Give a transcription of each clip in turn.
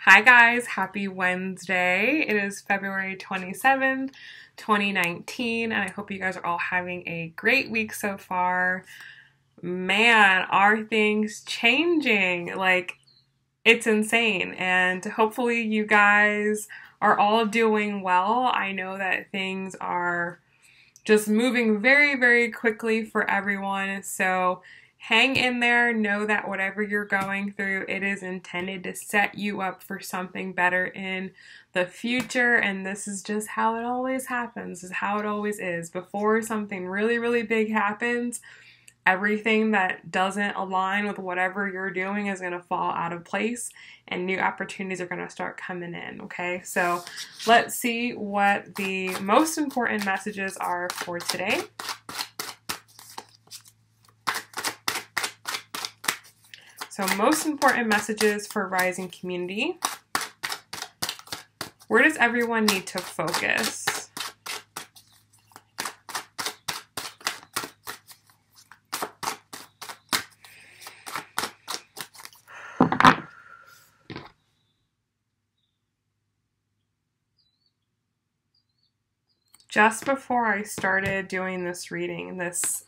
Hi guys, happy Wednesday. It is February 27th, 2019, and I hope you guys are all having a great week so far. Man, are things changing? Like, it's insane, and hopefully you guys are all doing well. I know that things are just moving very, very quickly for everyone, so hang in there. Know that whatever you're going through, it is intended to set you up for something better in the future. And this is just how it always happens. This is how it always is. Before something really, really big happens, everything that doesn't align with whatever you're doing is going to fall out of place and new opportunities are going to start coming in. Okay, so let's see what the most important messages are for today. So most important messages for Rising community. Where does everyone need to focus? Just before I started doing this reading, this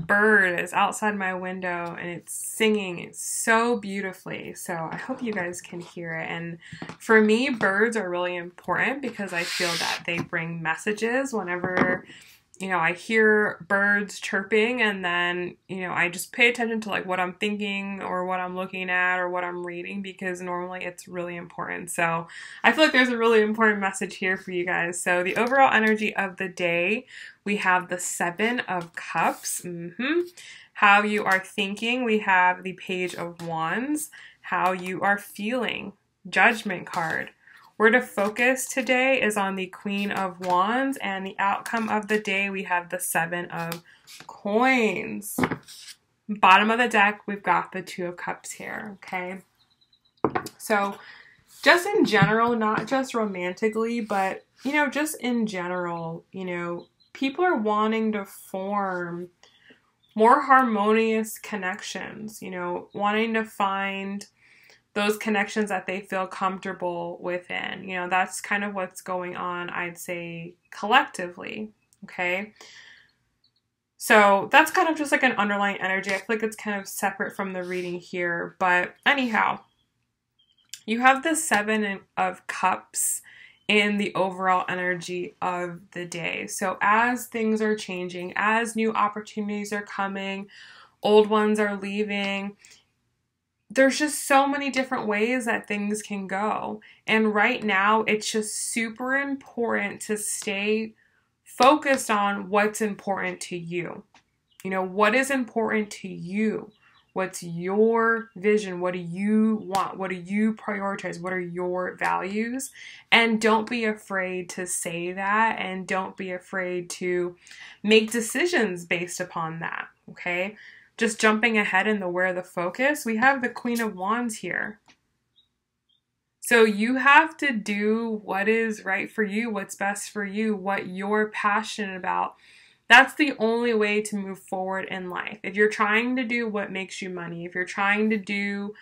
bird is outside my window and it's singing so beautifully. So I hope you guys can hear it. And for me, birds are really important because I feel that they bring messages whenever, I hear birds chirping, and then, I just pay attention to like what I'm thinking or what I'm looking at or what I'm reading, because normally it's really important. So I feel like there's a really important message here for you guys. So the overall energy of the day, we have the Seven of Cups. How you are thinking, we have the Page of Wands. How you are feeling, Judgment card. Where to focus today is on the Queen of Wands, and the outcome of the day, we have the Seven of Coins. Bottom of the deck, we've got the Two of Cups here, okay? So just in general, not just romantically, but, just in general, people are wanting to form more harmonious connections, wanting to find those connections that they feel comfortable within. That's kind of what's going on, I'd say, collectively, okay? So that's kind of just like an underlying energy. I feel like it's kind of separate from the reading here, but anyhow, you have the Seven of Cups in the overall energy of the day. So as things are changing, as new opportunities are coming, old ones are leaving, there's just so many different ways that things can go. And right now, it's just super important to stay focused on what's important to you. What is important to you? What's your vision? What do you want? What do you prioritize? What are your values? And don't be afraid to say that, and don't be afraid to make decisions based upon that, okay? Just jumping ahead in the where the focus, we have the Queen of Wands here. So you have to do what is right for you, what's best for you, what you're passionate about. That's the only way to move forward in life. If you're trying to do what makes you money, if you're trying to do,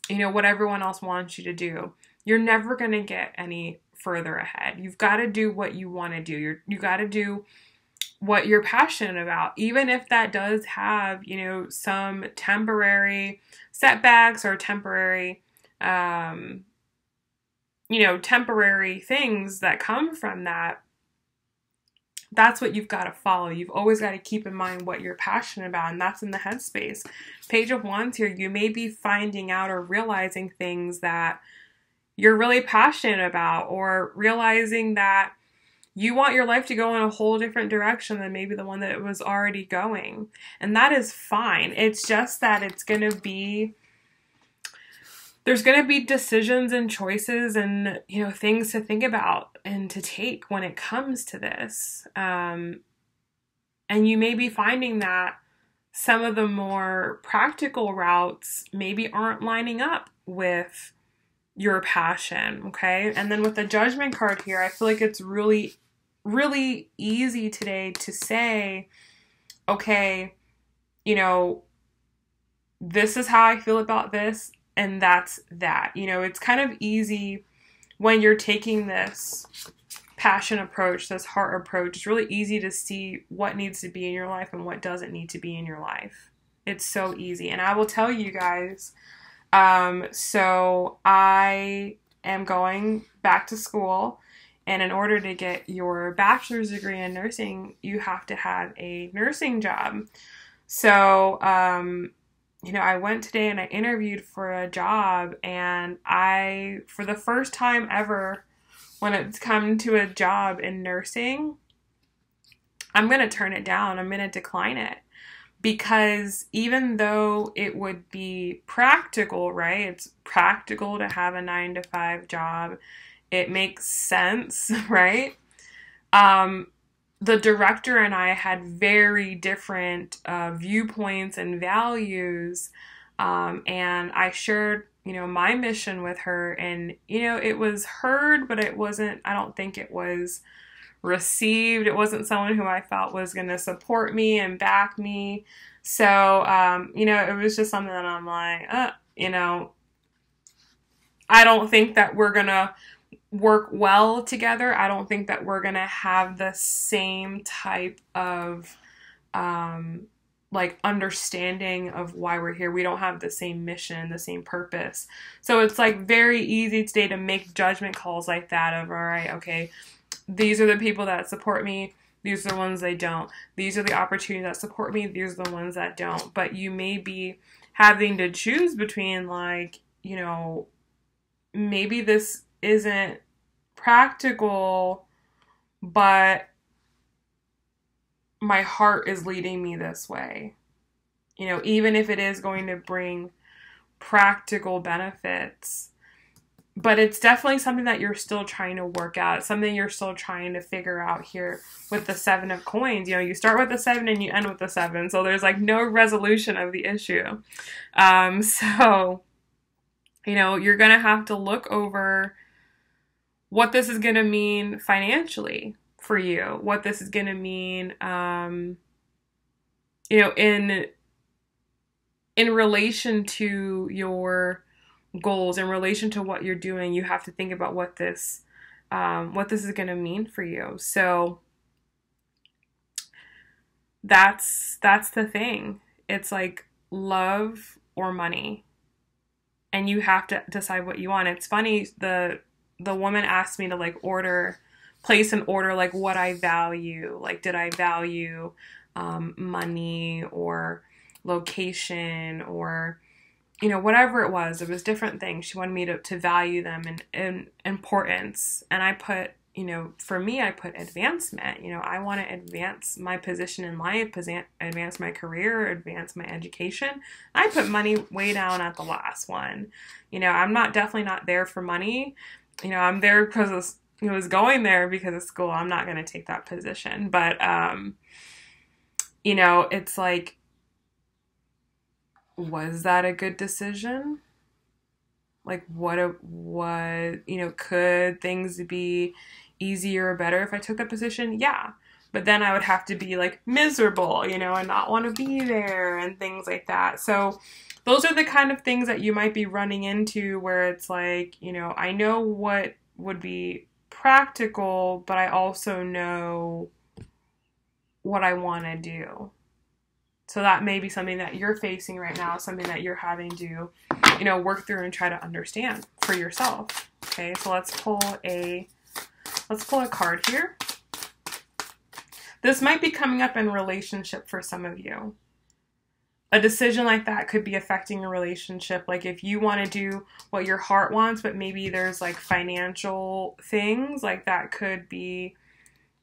what everyone else wants you to do, you're never going to get any further ahead. You've got to do what you want to do. You got to do what you're passionate about, even if that does have, some temporary setbacks or temporary, temporary things that come from that. That's what you've got to follow. You've always got to keep in mind what you're passionate about, and that's in the headspace. Page of Wands here, you may be finding out or realizing things that you're really passionate about, or realizing that you want your life to go in a whole different direction than maybe the one that it was already going. And that is fine. It's just that there's going to be decisions and choices and, things to think about and to take when it comes to this. And you may be finding that some of the more practical routes maybe aren't lining up with your passion, okay? And then with the Judgment card here, I feel like it's really, really easy today to say, okay, this is how I feel about this, And that's that. You know, it's kind of easy when you're taking this passion approach, this heart approach. It's really easy to see what needs to be in your life and what doesn't need to be in your life. It's so easy. And I will tell you guys, so I am going back to school, and in order to get your bachelor's degree in nursing, you have to have a nursing job. So, you know, I went today and I interviewed for a job, and for the first time ever, when it's come to a job in nursing, I'm going to turn it down. I'm going to decline it. Because even though it would be practical, right? It's practical to have a 9-to-5 job. It makes sense, right? The director and I had very different viewpoints and values. And I shared, you know, my mission with her. And, you know, it was heard, but it wasn't, I don't think it was received. It wasn't someone who I thought was going to support me and back me. So, you know, it was just something that I'm like, you know, I don't think that we're going to work well together. I don't think that we're going to have the same type of, like, understanding of why we're here. We don't have the same mission, the same purpose. So it's like very easy today to make judgment calls like that of, all right, okay, these are the people that support me. These are the ones they don't. These are the opportunities that support me. These are the ones that don't. But you may be having to choose between, like, you know, maybe this isn't practical, but my heart is leading me this way. You know, even if it is going to bring practical benefits. But it's definitely something that you're still trying to work out. It's something you're still trying to figure out here with the 7 of coins. You know, you start with the 7 and you end with the 7. So there's like no resolution of the issue. So, you know, you're going to have to look over what this is going to mean financially for you. What this is going to mean, you know, in relation to your goals, in relation to what you're doing. You have to think about what this is going to mean for you. So that's the thing. It's like love or money, and you have to decide what you want. It's funny, the woman asked me to like place an order, like what I value. Like, did I value money or location or, you know, whatever it was different things. She wanted me to value them in importance. And I put, you know, for me, I put advancement. You know, I want to advance my position in life, advance my career, advance my education. I put money way down at the last one. You know, I'm definitely not there for money. You know, I'm there because it was going there because of school. I'm not going to take that position. But, you know, it's like, was that a good decision? Like, what, you know, could things be easier or better if I took that position? Yeah. But then I would have to be like miserable, you know, and not want to be there and things like that. So those are the kind of things that you might be running into where it's like, you know, I know what would be practical, but I also know what I want to do. So that may be something that you're facing right now, something that you're having to, you know, work through and try to understand for yourself. Okay, so let's pull a card here. This might be coming up in relationship for some of you. A decision like that could be affecting a relationship. Like if you want to do what your heart wants, but maybe there's like financial things, like that could be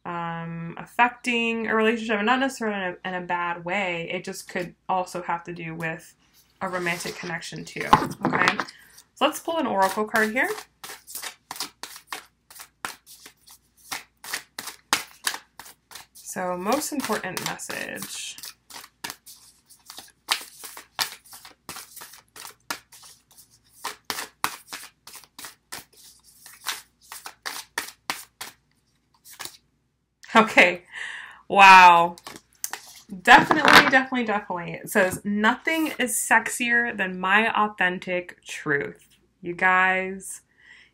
affecting a relationship, and not necessarily in a bad way. It just could also have to do with a romantic connection too. Okay, so let's pull an oracle card here. So most important message. Okay, wow. definitely, definitely, definitely. It says, nothing is sexier than my authentic truth. You guys,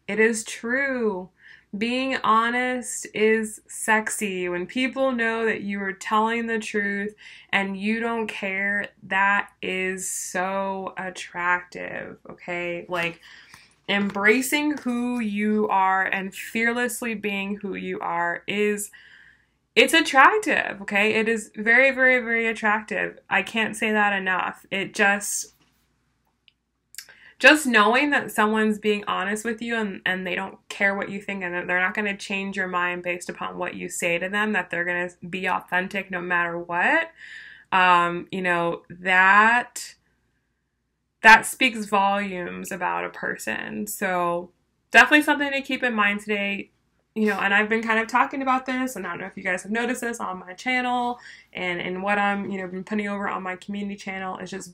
it is true. Being honest is sexy. When people know that you are telling the truth and you don't care, that is so attractive, okay? Like, embracing who you are and fearlessly being who you are it's attractive, okay? It is very, very, very attractive. I can't say that enough. It just knowing that someone's being honest with you and they don't care what you think and that they're not going to change your mind based upon what you say to them, that they're going to be authentic no matter what, you know, that speaks volumes about a person. So definitely something to keep in mind today. You know, and I've been kind of talking about this, and I don't know if you guys have noticed this on my channel and what I'm, you know, been putting over on my community channel is just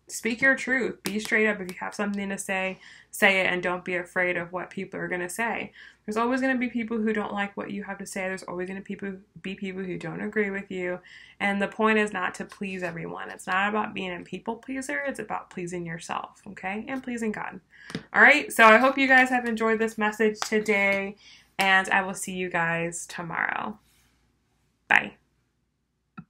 speak your truth. Be straight up. If you have something to say, say it, and don't be afraid of what people are going to say. There's always going to be people who don't like what you have to say. There's always going to be people who don't agree with you. And the point is not to please everyone. It's not about being a people pleaser. It's about pleasing yourself, okay? And pleasing God. All right, so I hope you guys have enjoyed this message today. And I will see you guys tomorrow. Bye.